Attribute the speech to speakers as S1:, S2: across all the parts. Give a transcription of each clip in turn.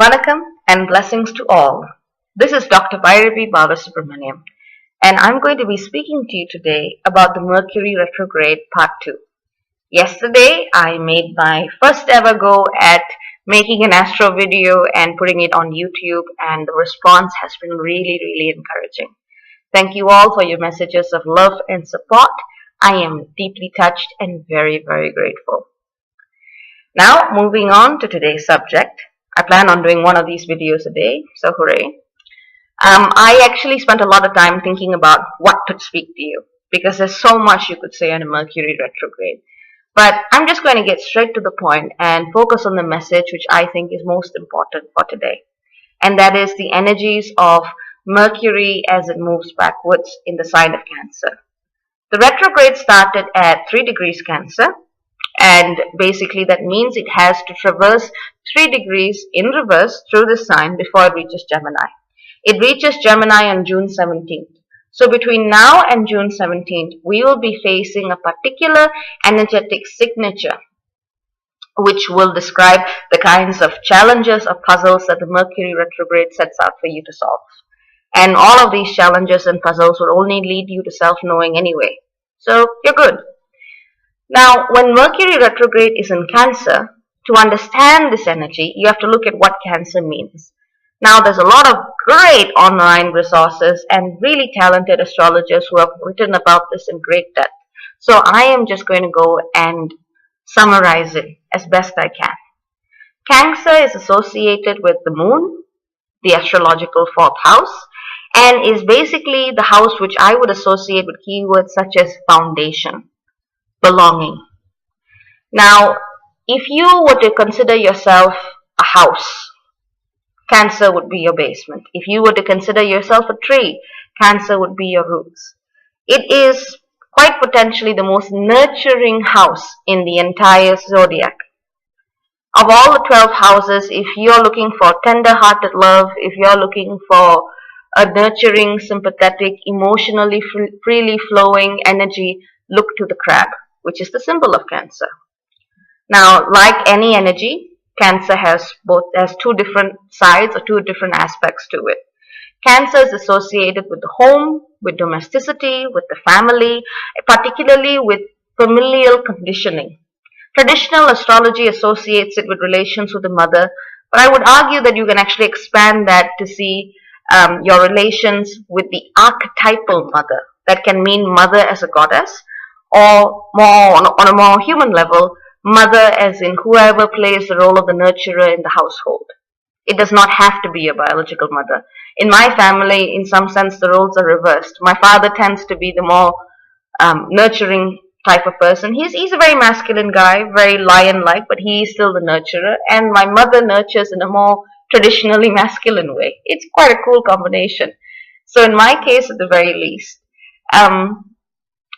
S1: Vanakkam and blessings to all. This is Dr. Bairavee Balasubramaniam, and I'm going to be speaking to you today about the Mercury Retrograde Part 2. Yesterday, I made my first ever go at making an astro video and putting it on YouTube, and the response has been really encouraging. Thank you all for your messages of love and support. I am deeply touched and very grateful. Now, moving on to today's subject. I plan on doing one of these videos a day, so hooray. I actually spent a lot of time thinking about what to speak to you because there's so much you could say on a Mercury retrograde. But I'm just going to get straight to the point and focus on the message which I think is most important for today. And that is the energies of Mercury as it moves backwards in the sign of Cancer. The retrograde started at 3 degrees Cancer, and basically that means it has to traverse 3 degrees in reverse through the sign before it reaches Gemini. It reaches Gemini on June 17th. So between now and June 17th, we will be facing a particular energetic signature which will describe the kinds of challenges or puzzles that the Mercury retrograde sets out for you to solve. And all of these challenges and puzzles will only lead you to self-knowing anyway. So you're good. Now, when Mercury retrograde is in Cancer, to understand this energy, you have to look at what Cancer means. Now, there's a lot of great online resources and really talented astrologers who have written about this in great depth. So I am just going to go and summarize it as best I can. Cancer is associated with the moon, the astrological 4th house, and is basically the house which I would associate with keywords such as foundation, belonging. Now, if you were to consider yourself a house, Cancer would be your basement. If you were to consider yourself a tree, Cancer would be your roots. It is quite potentially the most nurturing house in the entire zodiac. Of all the 12 houses, if you're looking for tender-hearted love, if you're looking for a nurturing, sympathetic, emotionally freely flowing energy, look to the crab, which is the symbol of Cancer. Now, like any energy, Cancer has two different sides or two different aspects to it. Cancer is associated with the home, with domesticity, with the family, particularly with familial conditioning. Traditional astrology associates it with relations with the mother, but I would argue that you can actually expand that to see your relations with the archetypal mother. That can mean mother as a goddess, or more on a more human level, mother as in whoever plays the role of the nurturer in the household. It does not have to be a biological mother. In my family, in some sense, the roles are reversed. My father tends to be the more nurturing type of person. He's a very masculine guy, very lion-like, but he is still the nurturer. And my mother nurtures in a more traditionally masculine way. It's quite a cool combination. So in my case, at the very least,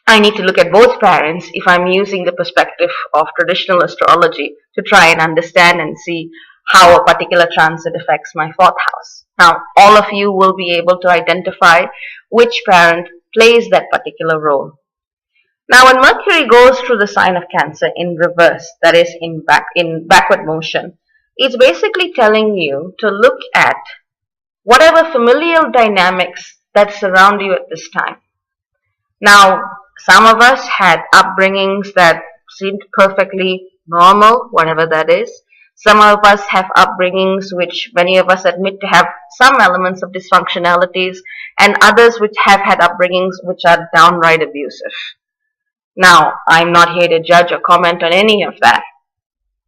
S1: I need to look at both parents if I'm using the perspective of traditional astrology to try and understand and see how a particular transit affects my 4th house. Now, all of you will be able to identify which parent plays that particular role. Now, when Mercury goes through the sign of Cancer in reverse, that is in backward motion, it's basically telling you to look at whatever familial dynamics that surround you at this time. Now, some of us had upbringings that seemed perfectly normal, whatever that is. Some of us have upbringings which many of us admit to have some elements of dysfunctionalities, and others which have had upbringings which are downright abusive. Now, I'm not here to judge or comment on any of that.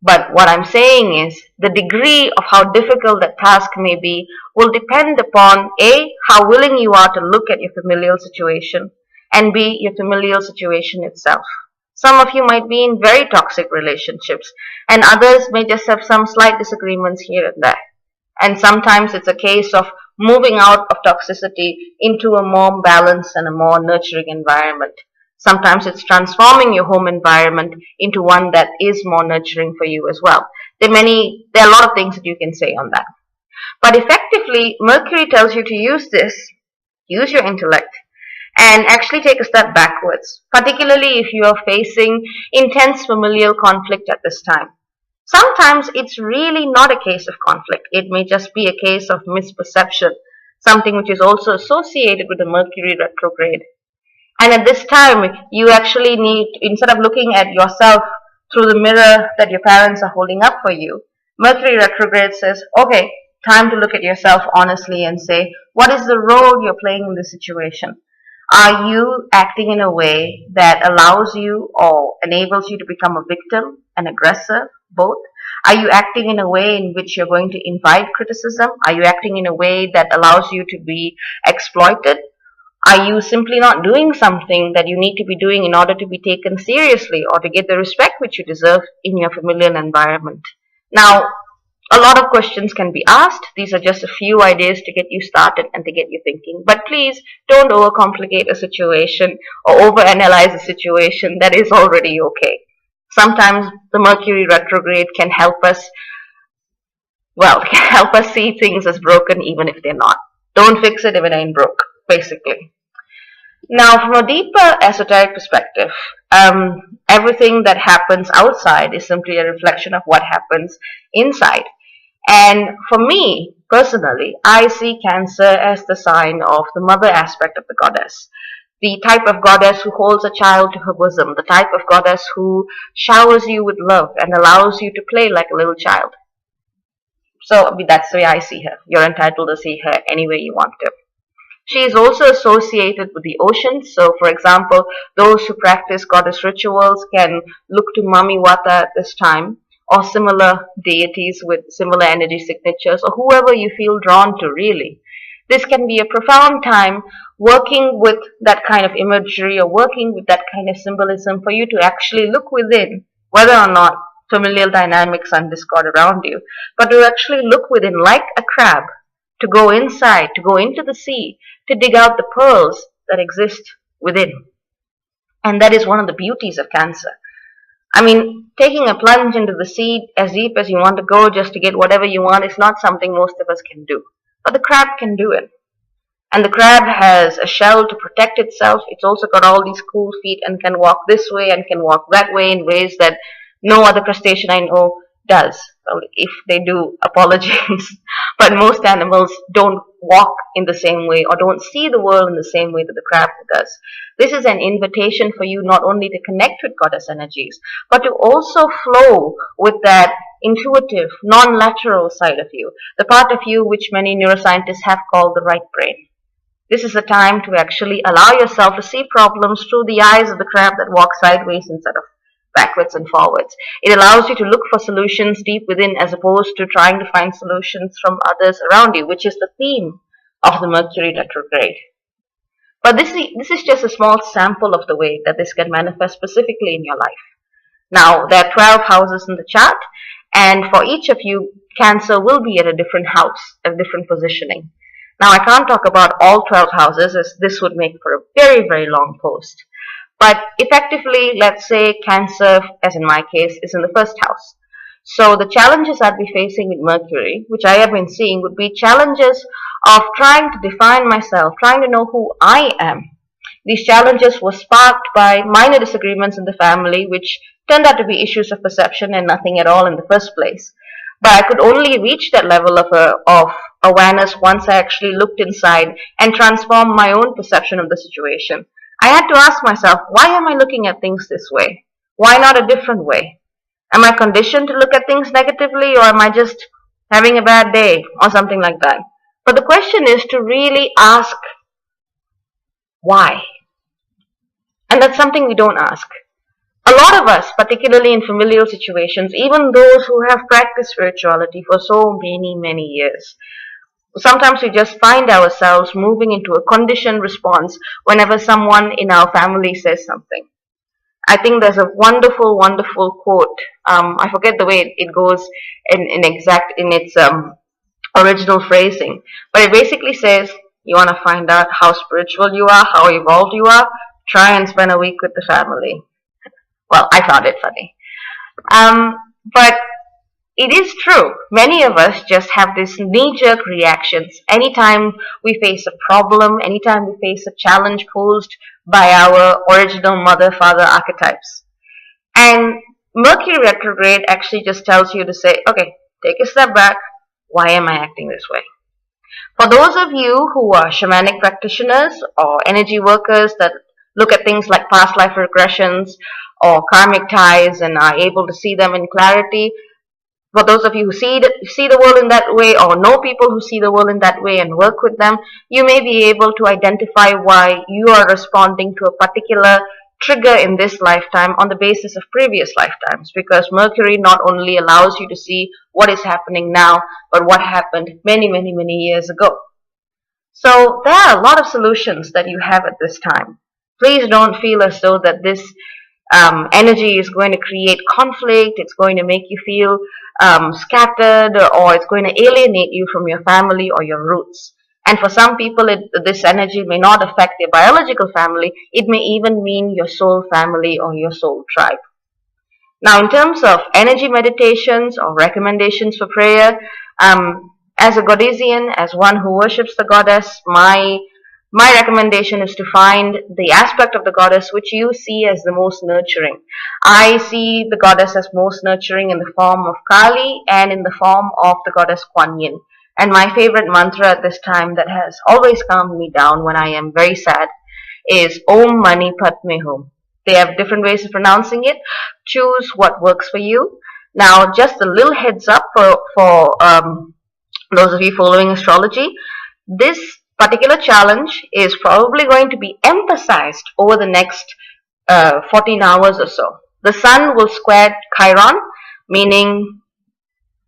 S1: But what I'm saying is the degree of how difficult that task may be will depend upon A, how willing you are to look at your familial situation, and B, your familial situation itself. Some of you might be in very toxic relationships, and others may just have some slight disagreements here and there. And sometimes it's a case of moving out of toxicity into a more balanced and a more nurturing environment. Sometimes it's transforming your home environment into one that is more nurturing for you as well. There are a lot of things that you can say on that. But effectively, Mercury tells you to use your intellect, and actually take a step backwards, particularly if you are facing intense familial conflict at this time. Sometimes it's really not a case of conflict. It may just be a case of misperception, something which is also associated with the Mercury retrograde. And at this time, you actually need, instead of looking at yourself through the mirror that your parents are holding up for you, Mercury retrograde says, okay, time to look at yourself honestly and say, what is the role you're playing in this situation? Are you acting in a way that allows you or enables you to become a victim, an aggressor, both? Are you acting in a way in which you're going to invite criticism? Are you acting in a way that allows you to be exploited? Are you simply not doing something that you need to be doing in order to be taken seriously or to get the respect which you deserve in your familial environment? Now, a lot of questions can be asked. These are just a few ideas to get you started and to get you thinking. But please don't overcomplicate a situation or overanalyze a situation that is already okay. Sometimes the Mercury retrograde can help us, can help us see things as broken even if they're not. Don't fix it if it ain't broke, basically. Now, from a deeper esoteric perspective, everything that happens outside is simply a reflection of what happens inside. And for me, personally, I see Cancer as the sign of the mother aspect of the goddess. The type of goddess who holds a child to her bosom, the type of goddess who showers you with love and allows you to play like a little child. So that's the way I see her. You're entitled to see her any way you want to. She is also associated with the ocean. So, for example, those who practice goddess rituals can look to Mami Wata at this time, or similar deities with similar energy signatures, or whoever you feel drawn to, really. This can be a profound time working with that kind of imagery or working with that kind of symbolism for you to actually look within, whether or not familial dynamics and discord around you, but to actually look within like a crab, to go inside, to go into the sea, to dig out the pearls that exist within. And that is one of the beauties of Cancer. I mean, taking a plunge into the sea as deep as you want to go just to get whatever you want is not something most of us can do. But the crab can do it. And the crab has a shell to protect itself. It's also got all these cool feet and can walk this way and can walk that way in ways that no other crustacean I know does. Well, if they do, apologies. But most animals don't walk in the same way or don't see the world in the same way that the crab does. This is an invitation for you not only to connect with goddess energies, but to also flow with that intuitive, non-lateral side of you, the part of you which many neuroscientists have called the right brain. This is a time to actually allow yourself to see problems through the eyes of the crab that walks sideways instead of backwards and forwards. It allows you to look for solutions deep within as opposed to trying to find solutions from others around you, which is the theme of the Mercury retrograde. But this is just a small sample of the way that this can manifest specifically in your life. Now, there are 12 houses in the chart, and for each of you, Cancer will be at a different house, a different positioning. Now, I can't talk about all 12 houses as this would make for a very, very long post. But effectively, let's say Cancer, as in my case, is in the first house. So the challenges I'd be facing with Mercury, which I have been seeing, would be challenges of trying to define myself, trying to know who I am. These challenges were sparked by minor disagreements in the family, which turned out to be issues of perception and nothing at all in the first place. But I could only reach that level of awareness once I actually looked inside and transformed my own perception of the situation. I had to ask myself, why am I looking at things this way? Why not a different way? Am I conditioned to look at things negatively, or am I just having a bad day or something like that? But the question is to really ask why. And that's something we don't ask. A lot of us, particularly in familial situations, even those who have practiced spirituality for so many, many years, sometimes we just find ourselves moving into a conditioned response whenever someone in our family says something. I think there's a wonderful, wonderful quote. I forget the way it goes in its original phrasing, but it basically says, you want to find out how spiritual you are, how evolved you are, try and spend a week with the family. Well, I found it funny. But it is true. Many of us just have these knee-jerk reactions anytime we face a problem, anytime we face a challenge posed by our original mother-father archetypes. And Mercury retrograde actually just tells you to say, okay, take a step back. Why am I acting this way? For those of you who are shamanic practitioners or energy workers that look at things like past life regressions or karmic ties and are able to see them in clarity, for those of you who see the world in that way or know people who see the world in that way and work with them, you may be able to identify why you are responding to a particular trigger in this lifetime on the basis of previous lifetimes, because Mercury not only allows you to see what is happening now, but what happened many, many, many years ago. So there are a lot of solutions that you have at this time. Please don't feel as though that this energy is going to create conflict, it's going to make you feel scattered, or it's going to alienate you from your family or your roots. And for some people, this energy may not affect their biological family. It may even mean your soul family or your soul tribe. Now, in terms of energy meditations or recommendations for prayer, as a Goddessian, as one who worships the goddess, my recommendation is to find the aspect of the goddess which you see as the most nurturing. I see the goddess as most nurturing in the form of Kali and in the form of the goddess Kuan Yin. And my favorite mantra at this time that has always calmed me down when I am very sad is Om Mani Padme Hum. They have different ways of pronouncing it. Choose what works for you. Now, just a little heads up for those of you following astrology. This particular challenge is probably going to be emphasized over the next 14 hours or so. The sun will square Chiron, meaning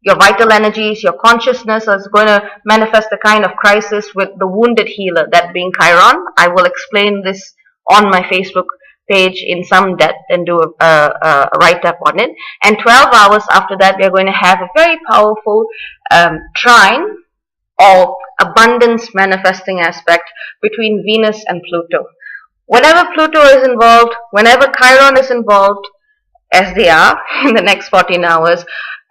S1: your vital energies, your consciousness is going to manifest a kind of crisis with the wounded healer, that being Chiron. I will explain this on my Facebook page in some depth and do a write-up on it. And 12 hours after that, we are going to have a very powerful trine or abundance manifesting aspect between Venus and Pluto. Whenever Pluto is involved, whenever Chiron is involved, as they are in the next 14 hours,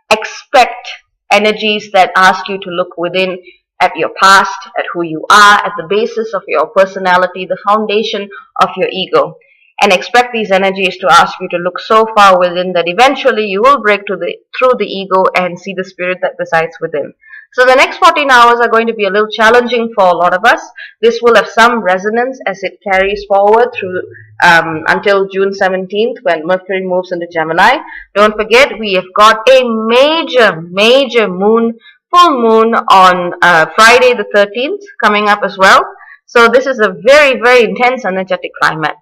S1: expect energies that ask you to look within at your past, at who you are, at the basis of your personality, the foundation of your ego. And expect these energies to ask you to look so far within that eventually you will break through the ego and see the spirit that resides within. So the next 14 hours are going to be a little challenging for a lot of us. This will have some resonance as it carries forward through until June 17th when Mercury moves into Gemini. Don't forget, we have got a major moon, full moon on Friday the 13th coming up as well. So this is a very, very intense energetic climate.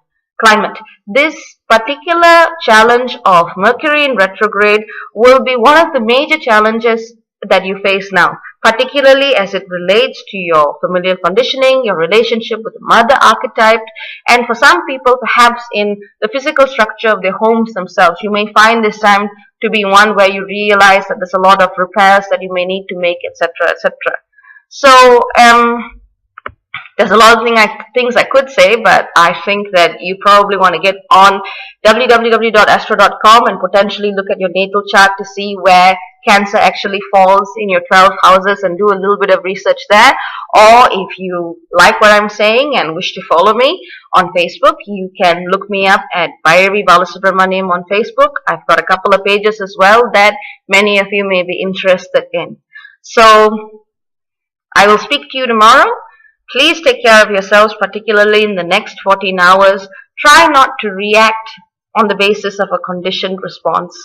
S1: This particular challenge of Mercury in retrograde will be one of the major challenges that you face now, particularly as it relates to your familial conditioning, your relationship with the Mother Archetype, and for some people, perhaps in the physical structure of their homes themselves. You may find this time to be one where you realize that there's a lot of repairs that you may need to make, etc., etc. So, there's a lot of things I could say, but I think that you probably want to get on www.astro.com and potentially look at your natal chart to see where Cancer actually falls in your 12 houses and do a little bit of research there. Or if you like what I'm saying and wish to follow me on Facebook, you can look me up at Bairavee Balasubramaniam on Facebook. I've got a couple of pages as well that many of you may be interested in. So I will speak to you tomorrow. Please take care of yourselves, particularly in the next 14 hours. Try not to react on the basis of a conditioned response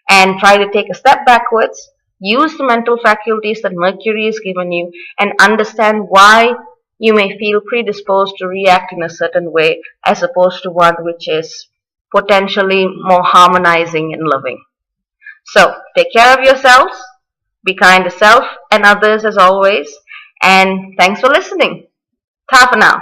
S1: and try to take a step backwards. Use the mental faculties that Mercury has given you and understand why you may feel predisposed to react in a certain way as opposed to one which is potentially more harmonizing and loving. So, take care of yourselves, be kind to self and others as always, and thanks for listening. Ta for now.